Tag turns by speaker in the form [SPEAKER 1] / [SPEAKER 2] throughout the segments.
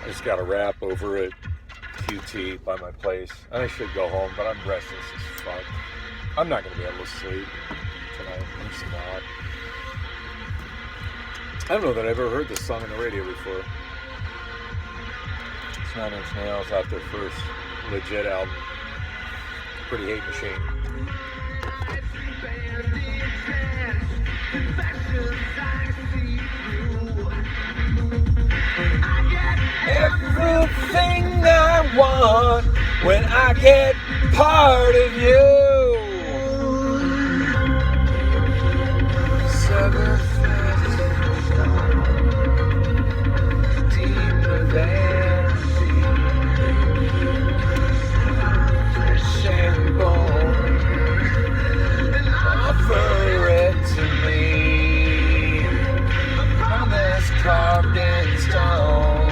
[SPEAKER 1] I just got a wrap over at QT by my place. I should go home, but I'm restless as fuck. I'm not going to be able to sleep tonight. I'm just not. I don't know that I've ever heard this song on the radio before. It's 9 Inch Nails off their first legit album. Pretty Hate Machine. Everything I want when I get part of you. Surface deeper than flesh and bone, and offer it to me. A promise carved in stone,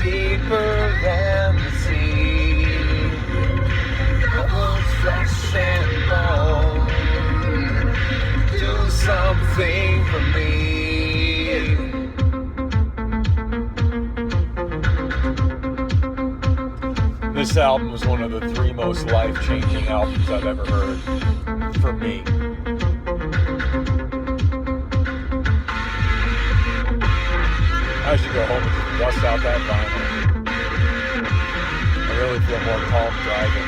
[SPEAKER 1] deeper than the sea. Almost flesh and bone, do something for me. This album was one of the 3 most life-changing albums I've ever heard, for me. I should go home and just bust out that vinyl. I really feel more calm
[SPEAKER 2] driving.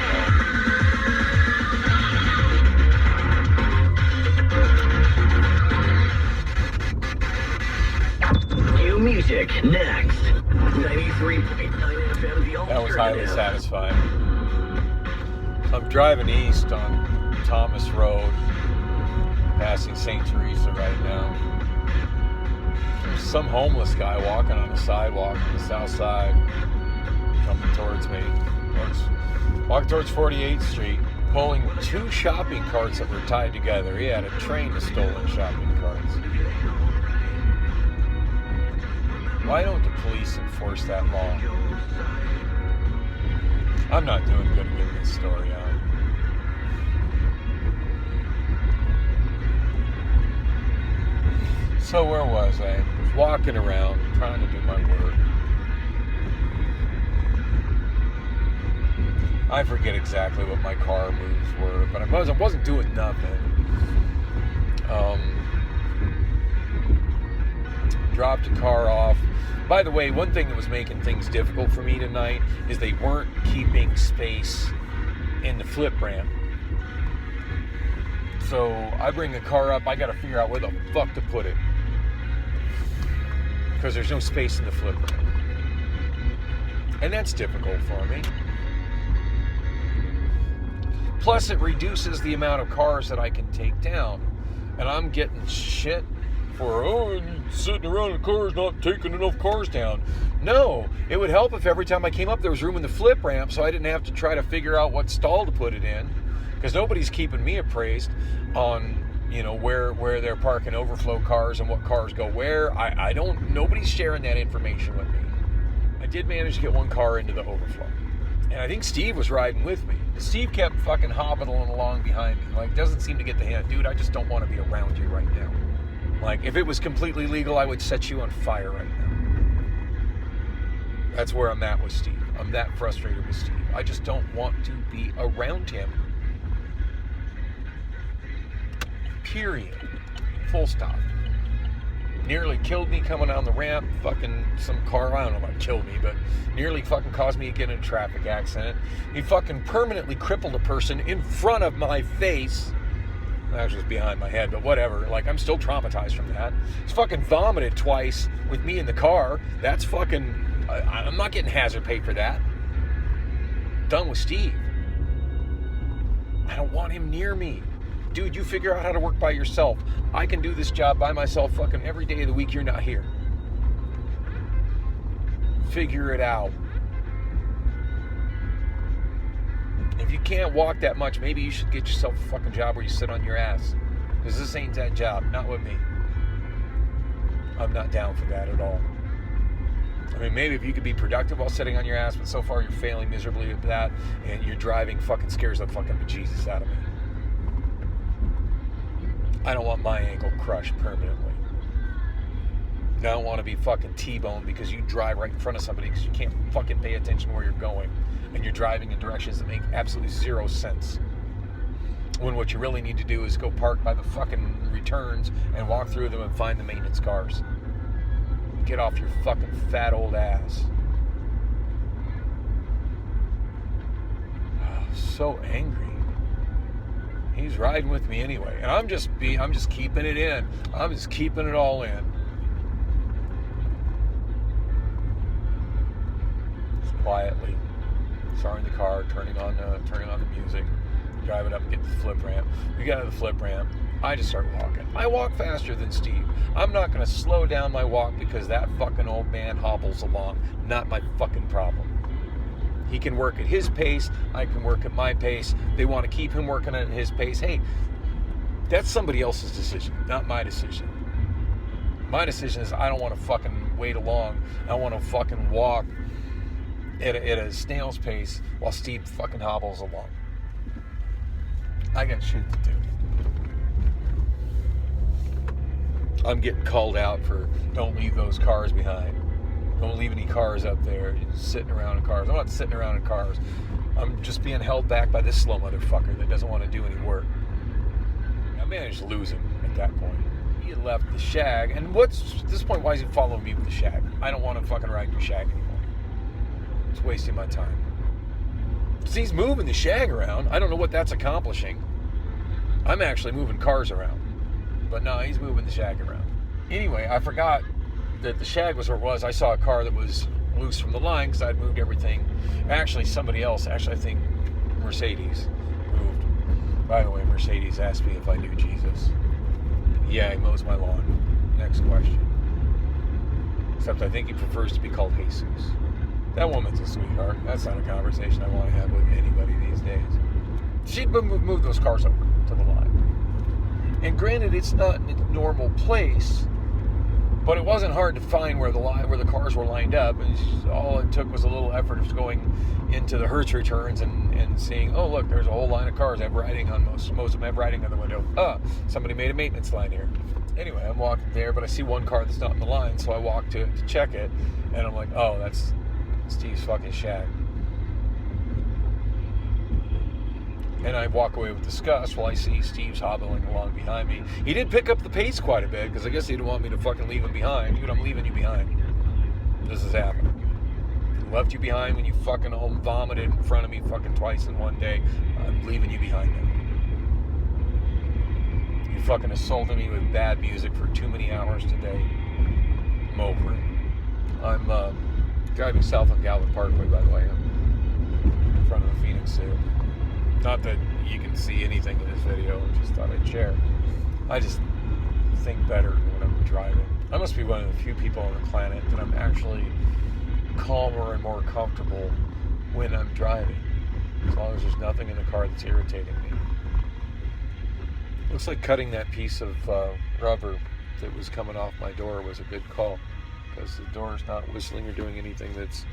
[SPEAKER 2] New music next. 93.9 FM, the
[SPEAKER 1] That was highly satisfying. I'm driving east on Thomas Road, passing St. Teresa right now. There's some homeless guy walking on the sidewalk on the south side, coming towards me. Walking towards 48th Street, pulling 2 shopping carts that were tied together. He had a train of stolen shopping carts. Why don't the police enforce that law? I'm not doing good at getting this story out. So where was I? I was walking around, trying to do my work. I forget exactly what my car moves were, but I wasn't doing nothing. Dropped a car off. By the way, one thing that was making things difficult for me tonight is they weren't keeping space in the flip ramp. So I bring the car up, I gotta figure out where the fuck to put it, because there's no space in the flip ramp. And that's difficult for me. Plus it reduces the amount of cars that I can take down. And I'm getting shit for, sitting around in the cars not taking enough cars down. No, it would help if every time I came up there was room in the flip ramp, so I didn't have to try to figure out what stall to put it in, because nobody's keeping me appraised on, where they're parking overflow cars and what cars go where. Nobody's sharing that information with me. I did manage to get one car into the overflow, and I think Steve was riding with me. Steve kept fucking hobbling along behind me, doesn't seem to get the hint. Dude, I just don't want to be around you right now. If it was completely legal, I would set you on fire right now. That's where I'm at with Steve. I'm that frustrated with Steve. I just don't want to be around him. Period. Full stop. Nearly killed me coming down the ramp. Fucking some car, I don't know about killed me, but nearly fucking caused me to get in a traffic accident. He fucking permanently crippled a person in front of my face. Actually, it's behind my head, but whatever. I'm still traumatized from that. He's fucking vomited twice with me in the car. That's fucking... I'm not getting hazard pay for that. Done with Steve. I don't want him near me. Dude, you figure out how to work by yourself. I can do this job by myself fucking every day of the week you're not here. Figure it out. If you can't walk that much, maybe you should get yourself a fucking job where you sit on your ass. Because this ain't that job. Not with me. I'm not down for that at all. I mean, maybe if you could be productive while sitting on your ass, but so far you're failing miserably at that, and your driving fucking scares the fucking bejesus out of me. I don't want my ankle crushed permanently. don't want to be fucking T-boned because you drive right in front of somebody because you can't fucking pay attention where you're going. And you're driving in directions that make absolutely zero sense. When what you really need to do is go park by the fucking returns and walk through them and find the maintenance cars. Get off your fucking fat old ass. Oh, so angry. He's riding with me anyway, and I'm just keeping it in. I'm just keeping it all in. Just quietly starting the car, turning on the music, driving up and get to the flip ramp. We got to the flip ramp. I just start walking. I walk faster than Steve. I'm not going to slow down my walk because that fucking old man hobbles along. Not my fucking problem. He can work at his pace. I can work at my pace. They want to keep him working at his pace. Hey, that's somebody else's decision, not my decision. My decision is I don't want to fucking wait along. I want to fucking walk at a snail's pace while Steve fucking hobbles along. I got shit to do. I'm getting called out for don't leave those cars behind. Don't leave any cars up there. You're just sitting around in cars. I'm not sitting around in cars. I'm just being held back by this slow motherfucker that doesn't want to do any work. I managed to lose him at that point. He had left the shag. And at this point, why is he following me with the shag? I don't want to fucking ride your shag anymore. It's wasting my time. So he's moving the shag around. I don't know what that's accomplishing. I'm actually moving cars around. But no, he's moving the shag around. Anyway, I forgot that the shag was where it was. I saw a car that was loose from the line because I'd moved everything. Actually, somebody else, I think Mercedes moved. By the way, Mercedes asked me if I knew Jesus. Yeah, he mows my lawn. Next question. Except I think he prefers to be called Jesus. That woman's a sweetheart. That's not a conversation I want to have with anybody these days. She'd moved those cars over to the line. And granted, it's not in its normal place, but it wasn't hard to find where the cars were lined up. And all it took was a little effort of going into the Hertz returns and seeing, oh look, there's a whole line of cars I have riding on most of them have riding on the window. Somebody made a maintenance line here. Anyway, I'm walking there, but I see one car that's not in the line, so I walk to check it, and I'm like, oh, that's Steve's fucking shag. And I walk away with disgust while I see Steve's hobbling along behind me. He did pick up the pace quite a bit, because I guess he didn't want me to fucking leave him behind. Dude, I'm leaving you behind. This is happening. I left you behind when you fucking vomited in front of me fucking twice in one day. I'm leaving you behind now. You fucking assaulted me with bad music for too many hours today. I'm over it. I'm driving south on Galvin Parkway, by the way. I'm in front of the Phoenix Zoo. Not that you can see anything in this video, I just thought I'd share. I just think better when I'm driving. I must be one of the few people on the planet that I'm actually calmer and more comfortable when I'm driving. As long as there's nothing in the car that's irritating me. Looks like cutting that piece of rubber that was coming off my door was a good call, because the door's not whistling or doing anything that's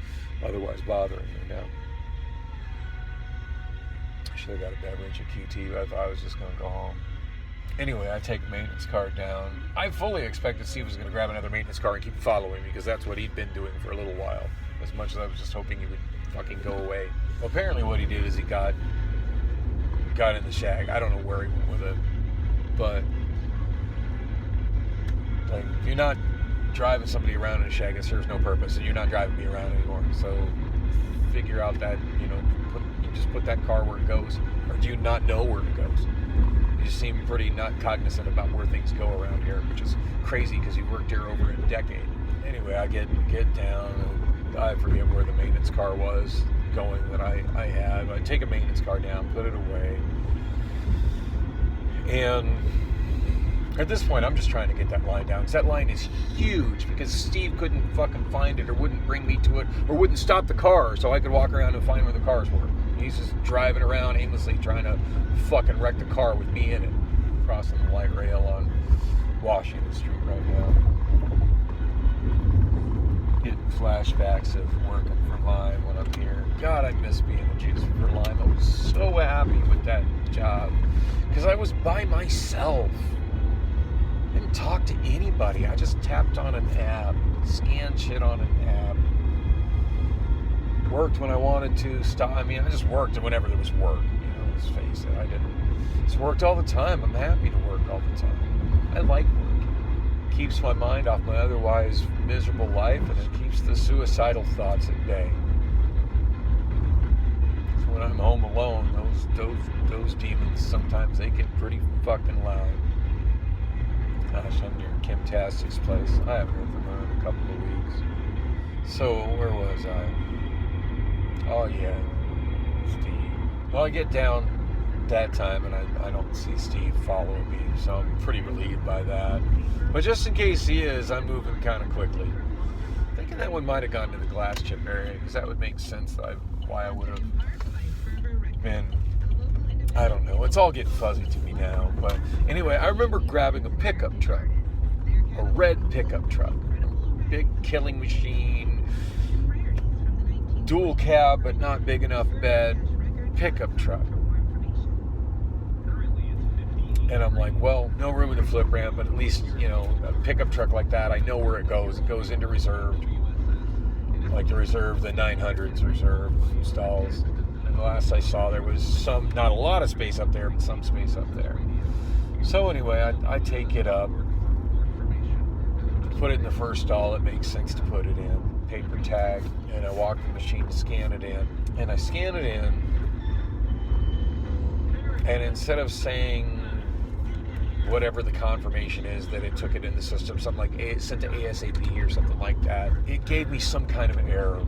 [SPEAKER 1] otherwise bothering me now. I should have got a beverage at QT, but I thought I was just going to go home. Anyway, I take the maintenance car down. I fully expected Steve was going to grab another maintenance car and keep following me, because that's what he'd been doing for a little while. As much as I was just hoping he would fucking go away. Well, apparently what he did is he got in the shag. I don't know where he went with it. But like, if you're not driving somebody around in a shag, it serves no purpose, and you're not driving me around anymore. So figure out that, just put that car where it goes. Or do you not know where it goes? You seem pretty not cognizant about where things go around here, which is crazy because you've worked here over a decade. Anyway, I get down, and I forget where the maintenance car was going that I had. I take a maintenance car down, put it away. And at this point, I'm just trying to get that line down, because that line is huge, because Steve couldn't fucking find it, or wouldn't bring me to it, or wouldn't stop the car so I could walk around and find where the cars were. He's just driving around aimlessly trying to fucking wreck the car with me in it, crossing the light rail on Washington Street right now. Getting flashbacks of working for Lime when I'm here. God, I miss being a juicer for Lime. I was so happy with that job, because I was by myself. Didn't talk to anybody. I just tapped on an app, scanned shit on an app. Worked when I wanted to. I just worked whenever there was work. Let's face it. I didn't. Just worked all the time. I'm happy to work all the time. I like work. It keeps my mind off my otherwise miserable life, and it keeps the suicidal thoughts at bay. So when I'm home alone, those demons, sometimes they get pretty fucking loud. Gosh, I'm near Kim Tastic's place. I haven't heard from her in a couple of weeks. So, where was I? Oh, yeah. Steve. Well, I get down that time and I don't see Steve following me, so I'm pretty relieved by that. But just in case he is, I'm moving kind of quickly. Thinking that one might have gone to the glass chip area, because that would make sense why I would have been. I don't know. It's all getting fuzzy to me now. But anyway, I remember grabbing a pickup truck. A red pickup truck. Big killing machine. Dual cab, but not big enough bed. Pickup truck. And I'm like, well, no room in the flip ramp, but at least, a pickup truck like that, I know where it goes. It goes into reserved. Like the reserve, the 900s reserve stalls. And the last I saw, there was not a lot of space up there, but some space up there. So anyway, I take it up, put it in the first stall. It makes sense to put it in. Paper tag, and I walk the machine to scan it in. And I scan it in, and instead of saying whatever the confirmation is that it took it in the system, something like sent to ASAP or something like that, it gave me some kind of error.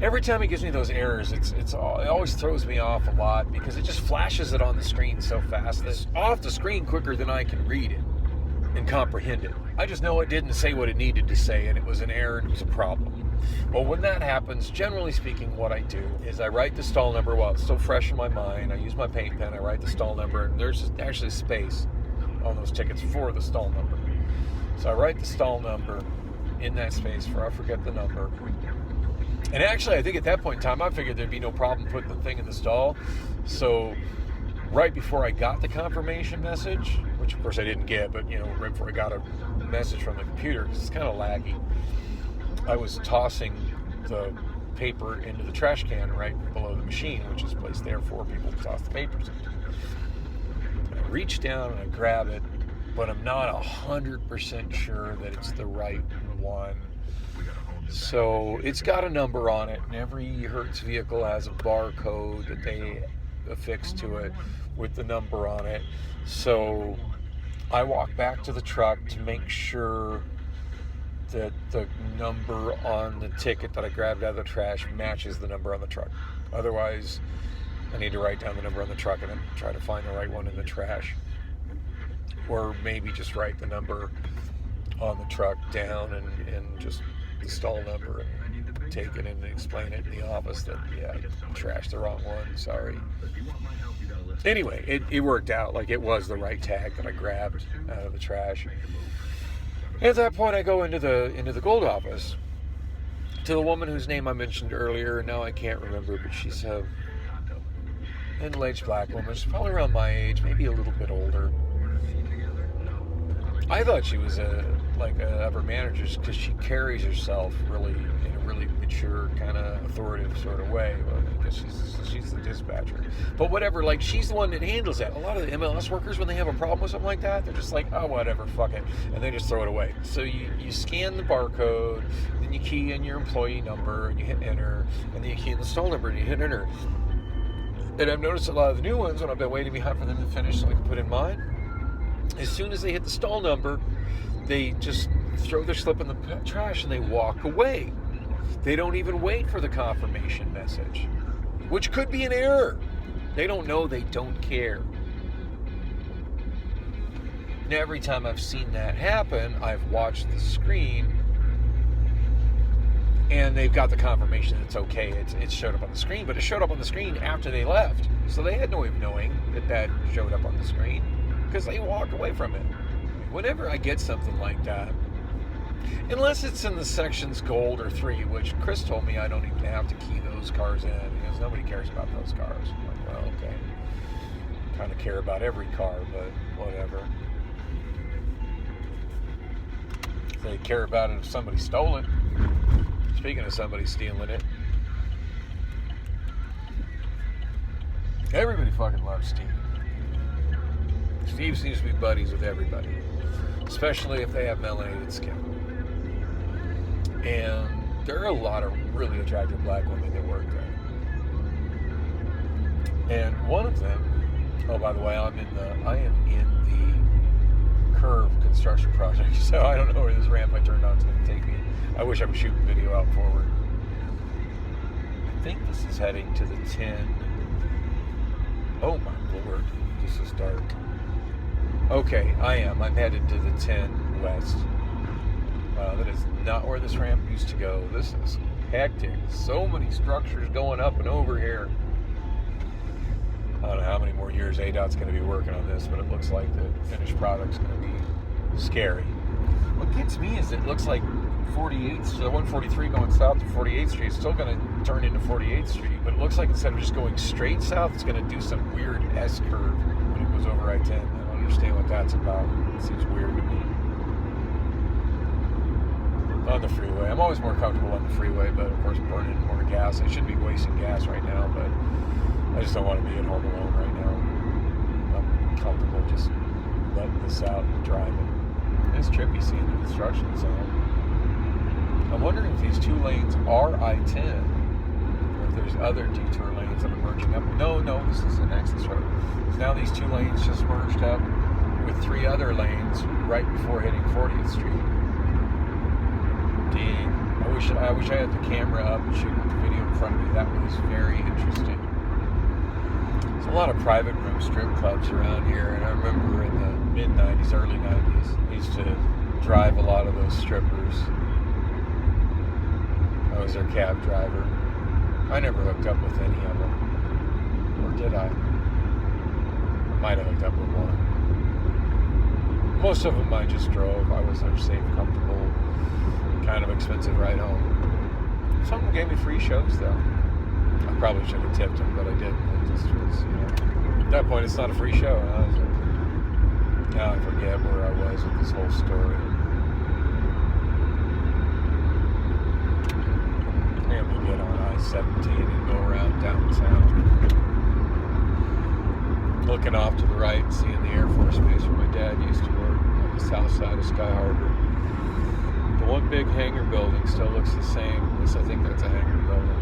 [SPEAKER 1] Every time it gives me those errors, it always throws me off a lot, because it just flashes it on the screen so fast that it's off the screen quicker than I can read it and comprehend it. I just know it didn't say what it needed to say, and it was an error and it was a problem. Well, when that happens, generally speaking, what I do is I write the stall number while it's still fresh in my mind. I use my paint pen, I write the stall number, and there's actually space on those tickets for the stall number. So I write the stall number in that space, for I forget the number. And actually, I think at that point in time, I figured there'd be no problem putting the thing in the stall. So right before I got the confirmation message, which of course I didn't get, but right before I got a message from the computer, because it's kind of laggy, I was tossing the paper into the trash can right below the machine, which is placed there for people to toss the papers into. I reach down and I grab it, but I'm not 100% sure that it's the right one. So it's got a number on it, and every Hertz vehicle has a barcode that they affix to it with the number on it. So I walk back to the truck to make sure that the number on the ticket that I grabbed out of the trash matches the number on the truck. Otherwise, I need to write down the number on the truck and then try to find the right one in the trash. Or maybe just write the number on the truck down and just the stall number and take it in and explain it in the office that, yeah, I trashed the wrong one, sorry. Anyway, it worked out. Like, it was the right tag that I grabbed out of the trash. At that point, I go into the gold office to the woman whose name I mentioned earlier, and now I can't remember, but she's a middle-aged black woman. She's probably around my age, maybe a little bit older. I thought she was a upper manager because she carries herself really in a really mature, kind of authoritative sort of way. Well, I guess she's the dispatcher. But whatever, like, she's the one that handles that. A lot of the MLS workers, when they have a problem with something like that, they're just like, oh, whatever, fuck it. And they just throw it away. So you scan the barcode, then you key in your employee number, and you hit enter, and then you key in the stall number, and you hit enter. And I've noticed a lot of the new ones, when I've been waiting behind for them to finish so I can put in mine, as soon as they hit the stall number, they just throw their slip in the trash and they walk away. They don't even wait for the confirmation message, which could be an error. They don't know, they don't care. Now, every time I've seen that happen, I've watched the screen and they've got the confirmation that it's okay. It showed up on the screen, but it showed up on the screen after they left. So they had no way of knowing that showed up on the screen because they walked away from it. Whenever I get something like that, unless it's in the sections gold or 3, which Chris told me I don't even have to key those cars in because nobody cares about those cars. I'm like, well, okay. Kind of care about every car, but whatever. They care about it if somebody stole it. Speaking of somebody stealing it, everybody fucking loves Steve. Steve seems to be buddies with everybody, especially if they have melanated skin. And there are a lot of really attractive black women that work there. And one of them, oh, by the way, I am in the curve construction project, so I don't know where this ramp I turned on is going to take me. I wish I was shooting video out forward. I think this is heading to the 10. Oh my lord, this is dark. Okay, I'm headed to the 10 west. That is not where this ramp used to go. This is hectic. So many structures going up and over here. I don't know how many more years ADOT's going to be working on this, but it looks like the finished product's going to be scary. What gets me is it looks like 48th, so 143 going south to 48th Street is still going to turn into 48th Street, but it looks like instead of just going straight south, it's going to do some weird S-curve when it goes over I-10. I don't understand what that's about. It seems weird to me. On the freeway. I'm always more comfortable on the freeway, but of course burning more gas. I shouldn't be wasting gas right now, but I just don't want to be at home alone right now. I'm comfortable just letting this out and driving. It's trippy seeing the construction zone. I'm wondering if these two lanes are I-10, or if there's other detour lanes that are merging up. No, this is an access road. So now these two lanes just merged up with 3 other lanes right before hitting 40th Street. Dang. I wish I had the camera up and shooting the video in front of me. That was very interesting. There's a lot of private room strip clubs around here, and I remember in the mid-90s, early 90s, I used to drive a lot of those strippers. I was their cab driver. I never hooked up with any of them. Or did I? I might have hooked up with one. Most of them I just drove. I was their safe, comfortable, kind of expensive ride home. Some of them gave me free shows, though. I probably should have tipped them, but I didn't. It just was, at that point, it's not a free show. Now I forget where I was with this whole story. And we get on I-17 and go around downtown. Looking off to the right, seeing the Air Force Base where my dad used to work on the south side of Sky Harbor. The one big hangar building still looks the same. At least I think that's a hangar building.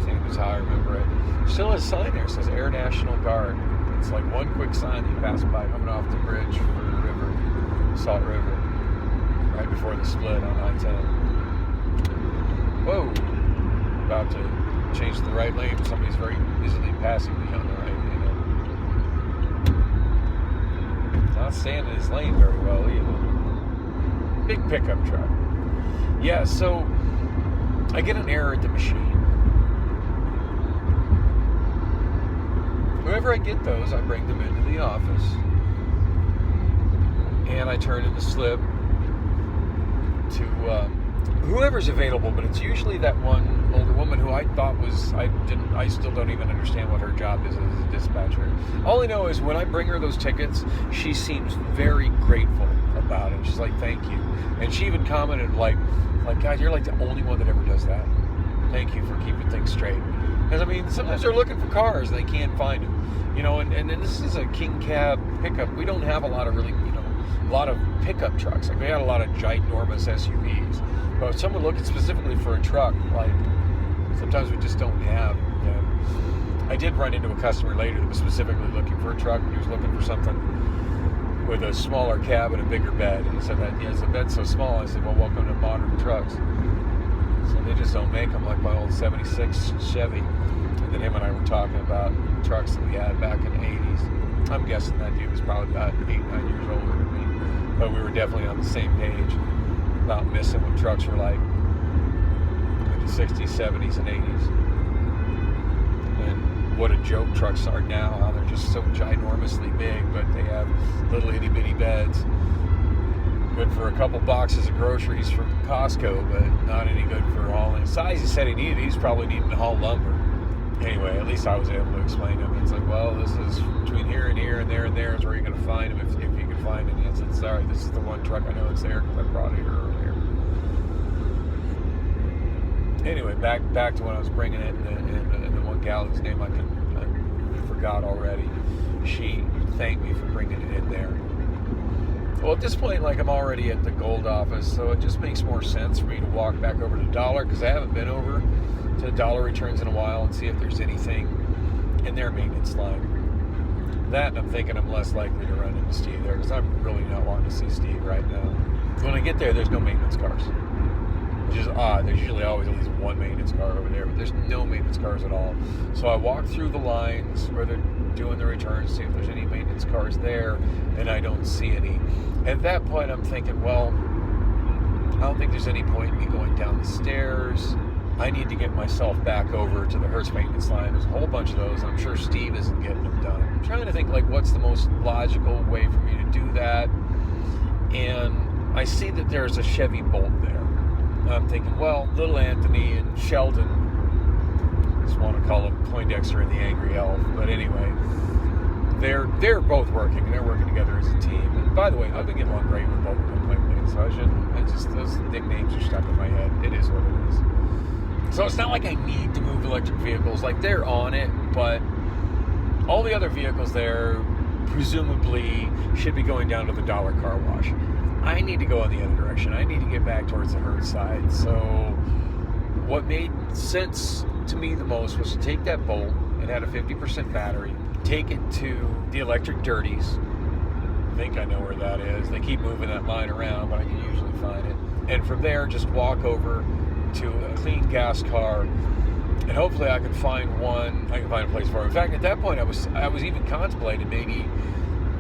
[SPEAKER 1] Same as how I remember it. Still has a sign there that says Air National Guard. It's like one quick sign that you pass by coming off the bridge for the river, Salt River, right before the split on I-10. Whoa! About to change to the right lane. Somebody's very easily passing me on the right. Not staying in his lane very well either. Big pickup truck. Yeah, so I get an error at the machine. Whenever I get those, I bring them into the office. And I turn in the slip to whoever's available, but it's usually that one older woman who I thought was, I still don't even understand what her job is as a dispatcher. All I know is when I bring her those tickets, she seems very grateful about it. She's like, thank you. And she even commented like, God, you're like the only one that ever does that. Thank you for keeping things straight. Because, I mean, sometimes they're looking for cars and they can't find them. And this is a king cab pickup. We don't have a lot of really, a lot of pickup trucks. Like, we had a lot of ginormous SUVs. But if someone looking specifically for a truck, like, sometimes we just don't have them. I did run into a customer later that was specifically looking for a truck. He was looking for something with a smaller cab and a bigger bed. And he said that, the bed's so small. I said, well, welcome to modern trucks. So they just don't make them like my old 76 Chevy. And then him and I were talking about trucks that we had back in the 80s. I'm guessing that dude was probably about 8, 9 years older than me. But we were definitely on the same page about missing what trucks were like in the 60s, 70s, and 80s. And what a joke trucks are now, how they're just so ginormously big, but they have little itty-bitty beds. Good for a couple boxes of groceries from Costco, but not any good for hauling. The size he said he needed, he's probably needing to haul lumber. Anyway, at least I was able to explain to him. It's like, well, this is between here and here and there is where you're going to find them if you can find any. I said, sorry, this is the one truck I know it's there because I brought it here earlier. Anyway, back to when I was bringing it, and the one gal whose name I forgot already, she thanked me for bringing it in there. Well, at this point, like, I'm already at the gold office, so it just makes more sense for me to walk back over to Dollar, because I haven't been over to Dollar Returns in a while and see if there's anything in their maintenance line. That, and I'm thinking I'm less likely to run into Steve there, because I'm really not wanting to see Steve right now. When I get there, there's no maintenance cars, which is odd. There's usually always at least one maintenance car over there, but there's no maintenance cars at all. So I walk through the lines where they're doing the returns, see if there's any maintenance cars there, and I don't see any. At that point, I'm thinking, well, I don't think there's any point in me going down the stairs. I need to get myself back over to the Hertz maintenance line. There's a whole bunch of those. I'm sure Steve isn't getting them done. I'm trying to think, like, what's the most logical way for me to do that. And I see that there's a Chevy Bolt there. I'm thinking, well, little Anthony and Sheldon, I just want to call him Poindexter and the Angry Elf, but anyway, they're both working, and they're working together as a team. And by the way, I've been getting along great with both of them lately, so those nicknames are stuck in my head. It is what it is. So it's not like I need to move electric vehicles. Like, they're on it, but all the other vehicles there presumably should be going down to the Dollar Car Wash. I need to go in the other direction. I need to get back towards the Hertz side. So what made sense to me the most was to take that Bolt. It had a 50% battery. Take it to the Electric Dirties. I think I know where that is. They keep moving that line around, but I can usually find it. And from there, just walk over to a clean gas car, and hopefully I can find a place for it. In fact, at that point, I was even contemplating maybe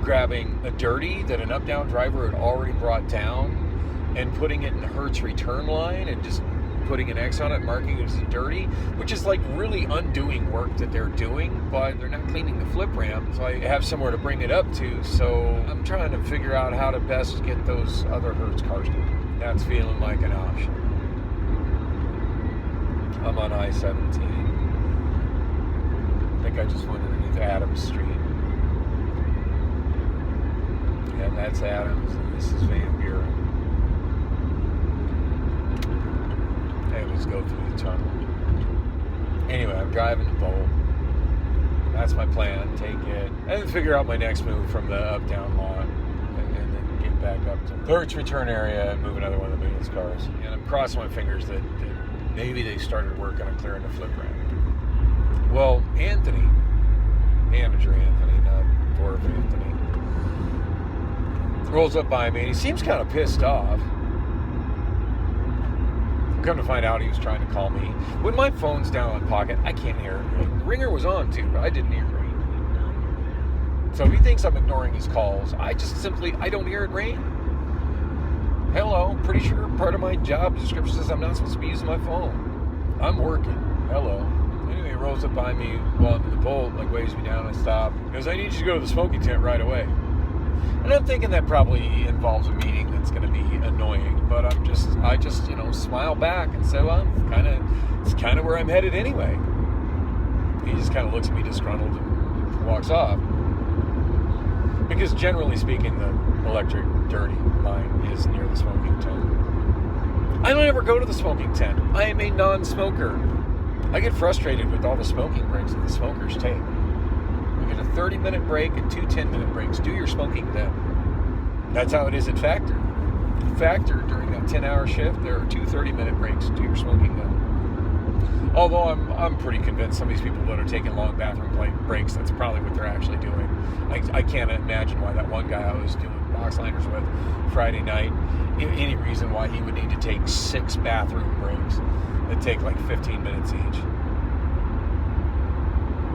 [SPEAKER 1] grabbing a dirty that an up-down driver had already brought down and putting it in the Hertz return line and just putting an X on it, marking it as a dirty, which is like really undoing work that they're doing, but they're not cleaning the flip ramp, so I have somewhere to bring it up to. So I'm trying to figure out how to best get those other Hertz cars done. That's feeling like an option. I'm on I-17. I think I just went underneath Adams Street. And that's Adams, and this is Van Buren. Hey, let's go through the tunnel. Anyway, I'm driving the Bolt. That's my plan. Take it, and then figure out my next move from the up-down lot, and then get back up to the Hertz return area and move another one of the maintenance cars. And I'm crossing my fingers that maybe they started work on clearing the flip ramp. Well, Anthony, manager Anthony, not dwarf Anthony, rolls up by me, and he seems kind of pissed off. Come to find out, he was trying to call me. When my phone's down in my pocket, I can't hear it. The ringer was on too, but I didn't hear it ring. So if he thinks I'm ignoring his calls, I don't hear it ring. Hello, pretty sure part of my job description says I'm not supposed to be using my phone. I'm working. Hello. Anyway, he rolls up by me while I'm in the Bolt, like waves me down, and I stop. He goes, I need you to go to the smoking tent right away. And I'm thinking that probably involves a meeting that's going to be annoying, but I just smile back and say, well, it's kind of where I'm headed anyway. He just kind of looks at me disgruntled and walks off. Because generally speaking, the Electric Dirty line is near the smoking tent. I don't ever go to the smoking tent. I am a non-smoker. I get frustrated with all the smoking breaks that the smokers take. You get a 30-minute break and 2 10-minute breaks. Do your smoking then. That's how it is at Factor. Factor, during that 10-hour shift, there are 2 30-minute breaks. Do your smoking then. Although I'm pretty convinced some of these people that are taking long bathroom breaks, that's probably what they're actually doing. I can't imagine why that one guy I was doing box liners with Friday night, any reason why he would need to take 6 bathroom breaks that take like 15 minutes each.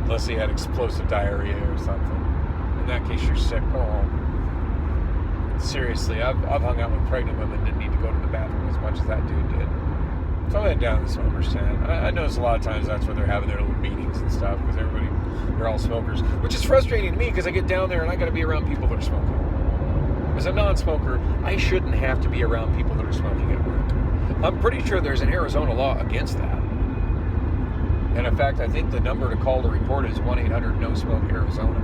[SPEAKER 1] Unless he had explosive diarrhea or something. In that case, you're sick. Go home. Seriously, I've hung out with pregnant women that didn't need to go to the bathroom as much as that dude did. So I went down to the smokers tent. I notice a lot of times that's where they're having their little meetings and stuff, because they're all smokers, which is frustrating to me because I get down there and I got to be around people that are smoking. As a non-smoker, I shouldn't have to be around people that are smoking at work. I'm pretty sure there's an Arizona law against that. And in fact, I think the number to call to report is 1-800-NO-SMOKE-ARIZONA.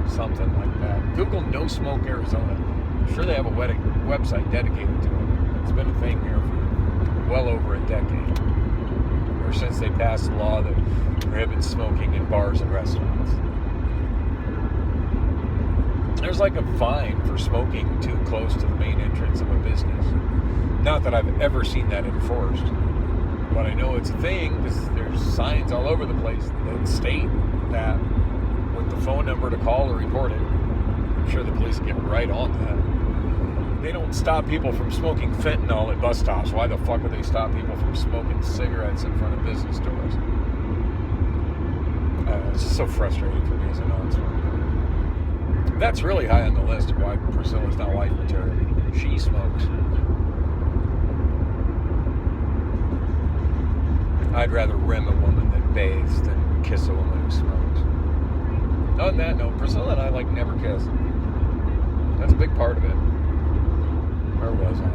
[SPEAKER 1] Something like that. Google No Smoke Arizona. I'm sure they have a website dedicated to it. It's been a thing here for well over a decade. Ever since they passed a law that prohibits smoking in bars and restaurants. There's like a fine for smoking too close to the main entrance of a business. Not that I've ever seen that enforced. But I know it's a thing because there's signs all over the place that state that with the phone number to call or report it. I'm sure the police get right on that. They don't stop people from smoking fentanyl at bus stops. Why the fuck would they stop people from smoking cigarettes in front of business doors? It's just so frustrating for me as a non-smoker. That's really high on the list of why Priscilla's not wife material. She smokes. I'd rather rim a woman that bathes than kiss a woman who smokes. On that note, Priscilla and I never kiss. That's a big part of it. Where was I?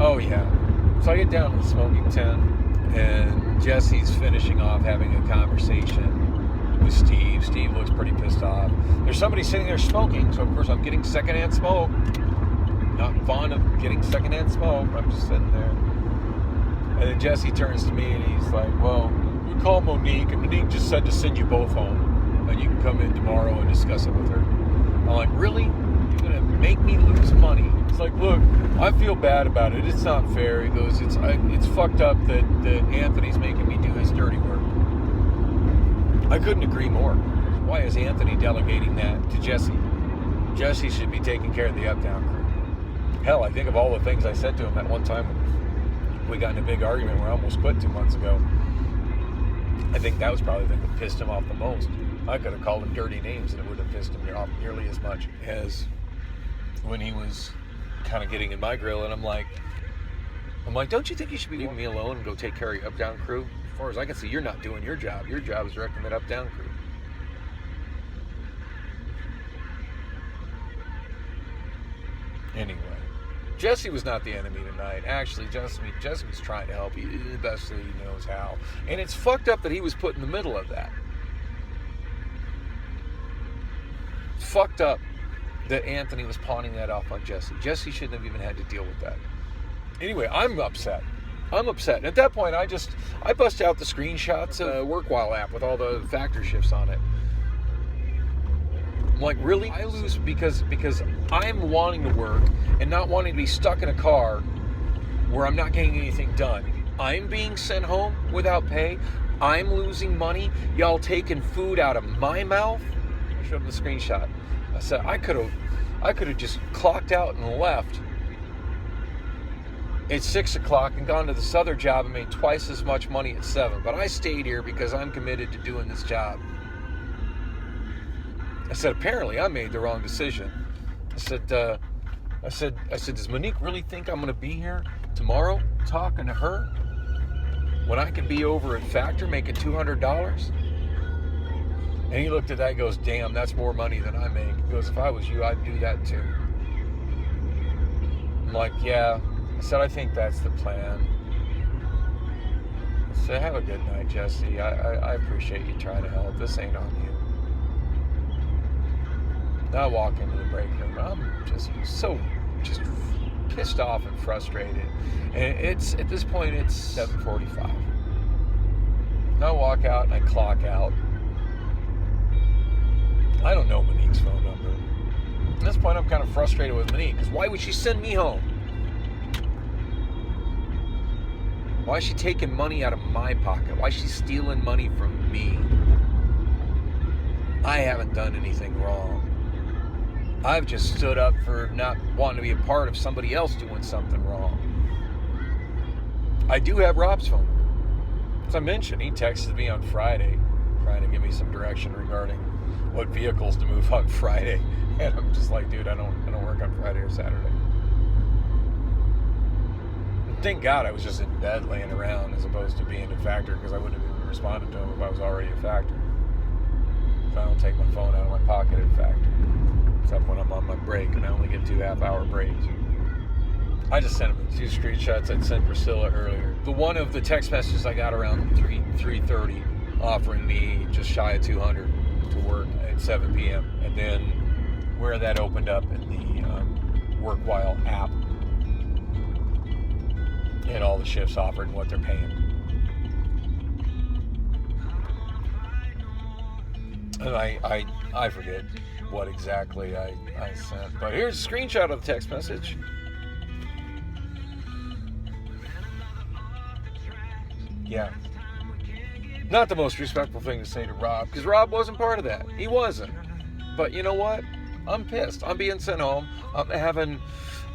[SPEAKER 1] Oh yeah. So I get down to the smoking tent, and Jesse's finishing off having a conversation with Steve. Steve looks pretty pissed off. There's somebody sitting there smoking, so of course I'm getting secondhand smoke. Not fond of getting secondhand smoke. I'm just sitting there. And then Jesse turns to me and he's like, well, we call Monique, and Monique just said to send you both home, and you can come in tomorrow and discuss it with her. I'm like, really? You're going to make me lose money? It's like, look, I feel bad about it. It's not fair. He goes, it's fucked up that Anthony's making me do his dirty work. I couldn't agree more. Why is Anthony delegating that to Jesse? Jesse should be taking care of the up-down crew. Hell, I think of all the things I said to him at one time we got in a big argument where I almost quit 2 months ago. I think that was probably the thing that pissed him off the most. I could have called him dirty names and it would have pissed him off nearly as much as when he was kind of getting in my grill. And I'm like, don't you think you should be leaving me alone and go take care of your up-down crew? As far as I can see, you're not doing your job. Your job is directing that up-down crew. Anyway. Jesse was not the enemy tonight. Actually, Jesse was trying to help you the best that he knows how. And it's fucked up that he was put in the middle of that. It's fucked up that Anthony was pawning that off on Jesse. Jesse shouldn't have even had to deal with that. Anyway, I'm upset. And at that point, I bust out the screenshots of WorkWhile app with all the factor shifts on it. I'm like, really? I lose because I'm wanting to work and not wanting to be stuck in a car where I'm not getting anything done. I'm being sent home without pay. I'm losing money. Y'all taking food out of my mouth. I showed him the screenshot. I said I could have just clocked out and left at 6 o'clock and gone to this other job and made twice as much money at 7. But I stayed here because I'm committed to doing this job. I said, apparently I made the wrong decision. I said, does Monique really think I'm going to be here tomorrow talking to her when I can be over at Factor making $200? And he looked at that and goes, damn, that's more money than I make. He goes, if I was you, I'd do that too. I'm like, yeah. I said, I think that's the plan. I said, have a good night, Jesse. I appreciate you trying to help. This ain't on you. I walk into the break room. I'm just pissed off and frustrated. And it's at this point it's 7:45. I walk out and I clock out. I don't know Monique's phone number. At this point, I'm kind of frustrated with Monique because why would she send me home? Why is she taking money out of my pocket? Why is she stealing money from me? I haven't done anything wrong. I've just stood up for not wanting to be a part of somebody else doing something wrong. I do have Rob's phone number. As I mentioned, he texted me on Friday trying to give me some direction regarding what vehicles to move on Friday. And I'm just like, dude, I don't work on Friday or Saturday. And thank God I was just in bed laying around as opposed to being a Factor because I wouldn't have even responded to him if I was already a Factor. If I don't take my phone out of my pocket at Factor. Except when I'm on my break, and I only get 2 half-hour breaks. I just sent him the 2 screenshots I'd sent Priscilla earlier. The one of the text messages I got around 3:30 offering me just shy of 200 to work at 7 p.m. And then where that opened up in the Workwhile app and all the shifts offered and what they're paying. And I forget what exactly I sent. But here's a screenshot of the text message. Yeah. Not the most respectful thing to say to Rob, because Rob wasn't part of that. He wasn't. But you know what? I'm pissed. I'm being sent home. I'm having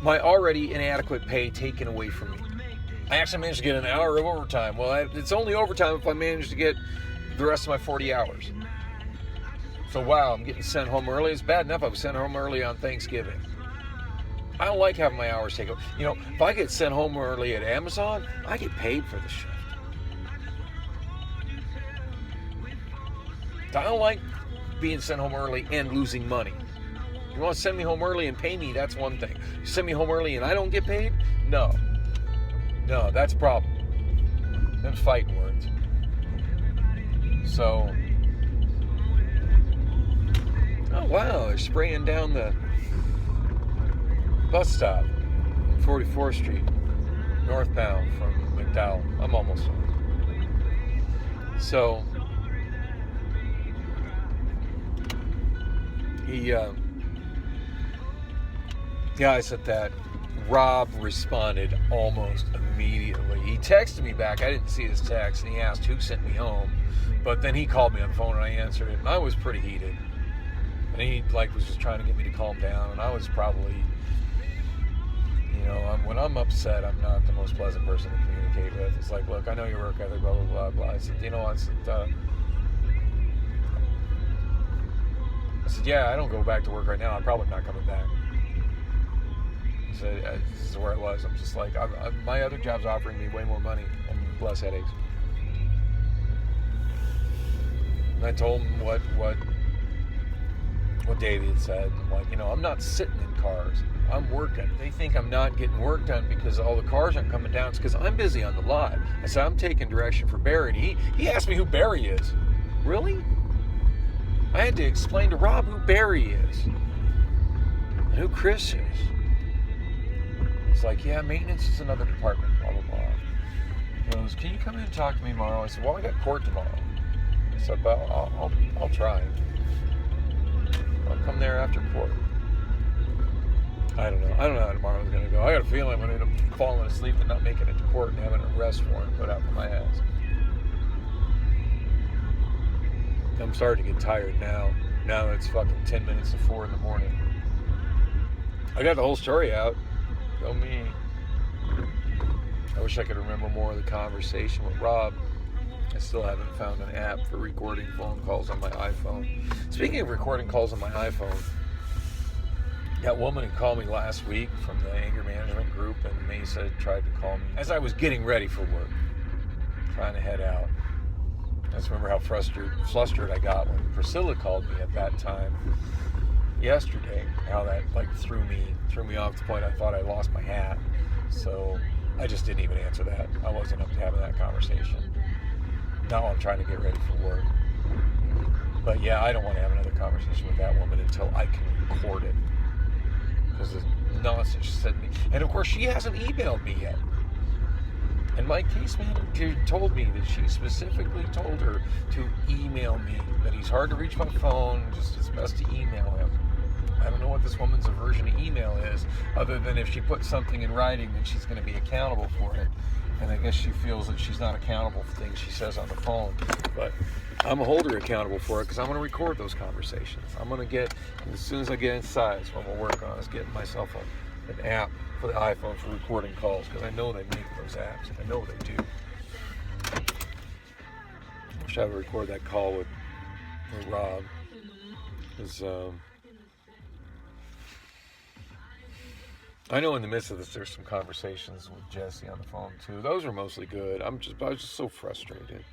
[SPEAKER 1] my already inadequate pay taken away from me. I actually managed to get an hour of overtime. Well, it's only overtime if I manage to get the rest of my 40 hours. So, wow, I'm getting sent home early. It's bad enough I was sent home early on Thanksgiving. I don't like having my hours taken. You know, if I get sent home early at Amazon, I get paid for the shift. I don't like being sent home early and losing money. You want to send me home early and pay me, that's one thing. You send me home early and I don't get paid? No, that's a problem. Them fighting words. So, oh wow, they're spraying down the bus stop, 44th Street, northbound from McDowell. I'm almost home. So, I said that. Rob responded almost immediately. He texted me back. I didn't see his text, and he asked who sent me home. But then he called me on the phone, and I answered it. And I was pretty heated. And he was just trying to get me to calm down. And I was probably, when I'm upset, I'm not the most pleasant person to communicate with. It's like, look, I know your work ethic, blah, blah, blah, blah. I said, yeah, I don't go back to work right now. I'm probably not coming back. So this is where I was. I'm just like, my other job's offering me way more money and less headaches. And I told him what Davey had said. I'm I'm not sitting in cars. I'm working. They think I'm not getting work done because all the cars aren't coming down. It's because I'm busy on the lot. I said, I'm taking direction for Barry. He asked me who Barry is. Really? I had to explain to Rob who Barry is and who Chris is. It's like, yeah, maintenance is another department, blah, blah, blah. He goes, can you come in and talk to me tomorrow? I said, well, I got court tomorrow. I said, well, I'll try. I'll come there after court. I don't know how tomorrow's going to go. I got a feeling I'm going to end up falling asleep and not making it to court and having an arrest warrant put out for my ass. I'm starting to get tired now. Now that it's fucking 10 minutes to 4 in the morning. I got the whole story out. Go me. I wish I could remember more of the conversation with Rob. I still haven't found an app for recording phone calls on my iPhone. Speaking of recording calls on my iPhone, that woman who called me last week from the anger management group in Mesa tried to call me as I was getting ready for work, trying to head out. I just remember how flustered I got when Priscilla called me at that time yesterday. How that threw me off to the point I thought I lost my hat. So I just didn't even answer that. I wasn't up to having that conversation. Now I'm trying to get ready for work. But yeah, I don't want to have another conversation with that woman until I can record it. Because the nonsense she said to me. And of course, she hasn't emailed me yet. And my case manager told me that she specifically told her to email me, that he's hard to reach by phone, just it's best to email him. I don't know what this woman's aversion to email is, other than if she puts something in writing, then she's going to be accountable for it. And I guess she feels that she's not accountable for things she says on the phone. But I'm going to hold her accountable for it because I'm going to record those conversations. I'm going to get, as soon as I get inside, that's what I'm going to work on, is getting myself an app for the iPhone for recording calls, because I know they make those apps. I know they do. I wish I would record that call with Rob. Because I know in the midst of this, there's some conversations with Jesse on the phone too. Those are mostly good. I was just so frustrated.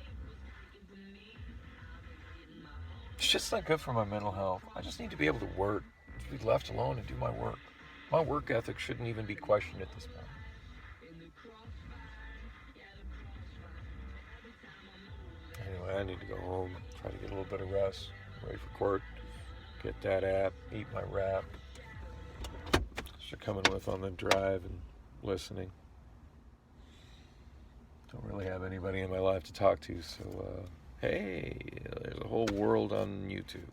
[SPEAKER 1] It's just not good for my mental health. I just need to be able to work, to be left alone and do my work. My work ethic shouldn't even be questioned at this point. Anyway, I need to go home, try to get a little bit of rest, wait for court, get that app, eat my wrap. You're coming with on the drive and listening. Don't really have anybody in my life to talk to, so hey, there's a whole world on YouTube.